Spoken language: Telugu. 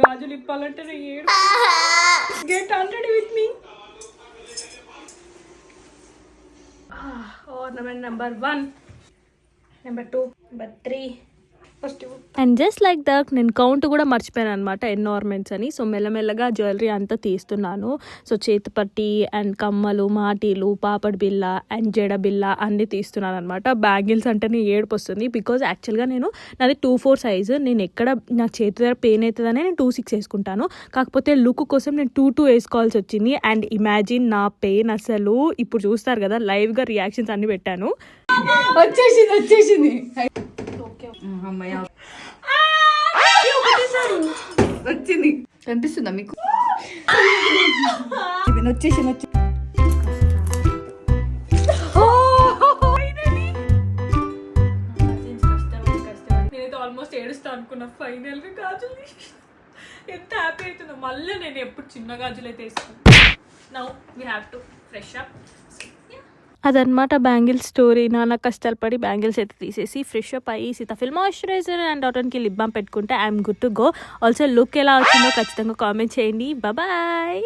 గాజులు ఇప్పాలంటే నేను get already with me. ornament number 1, number 2, number 3. And just like that నేను కౌంట్ కూడా మర్చిపోయాను అనమాట ఎన్ని ఆర్నమెంట్స్ అని. సో మెల్లమెల్లగా జ్యువెలరీ అంతా తీస్తున్నాను. సో చేతిపట్టి అండ్ కమ్మలు, మాటీలు, పాపడ్ బిల్ల అండ్ జడ బిల్ల అన్నీ తీస్తున్నాను అనమాట. బ్యాంగిల్స్ అంటేనే ఏడుపు వస్తుంది. బికాజ్ యాక్చువల్గా నాది 2/4 సైజు. నేను ఎక్కడ నా చేతి దగ్గర పెయిన్ అవుతుందని నేను 2/6 వేసుకుంటాను. కాకపోతే లుక్ కోసం నేను 2/2 వేసుకోవాల్సి వచ్చింది. అండ్ ఇమాజిన్ నా పెయిన్ అసలు ఇప్పుడు చూస్తారు కదా, లైవ్గా రియాక్షన్స్ అన్ని పెట్టాను. వచ్చేసింది వచ్చింది కనిపిస్తుందా మీకు? వచ్చేసింది. నేనైతే ఆల్మోస్ట్ ఏడుస్తా అనుకున్నా. ఫైనల్ గా గాజులు ఎంత హ్యాపీ అవుతుందో. మళ్ళీ నేను ఎప్పుడు చిన్న గాజులు అయితే వేస్తాను. Now we have to fresh up. అదనమాట బ్యాంగిల్ స్టోరీ. నాన్న కష్టాలు పడి బ్యాంగిల్స్ అయితే తీసేసి ఫ్రెష్ అప్ అయ్యి సీతాఫిల్ మాయిశ్చరైజర్ అండ్ డాటన్కి లిప్ బామ్ పెట్టుకుంటే I'm good to go. Also look ఎలా వచ్చిందో ఖచ్చితంగా కామెంట్ చేయండి. బాయ్.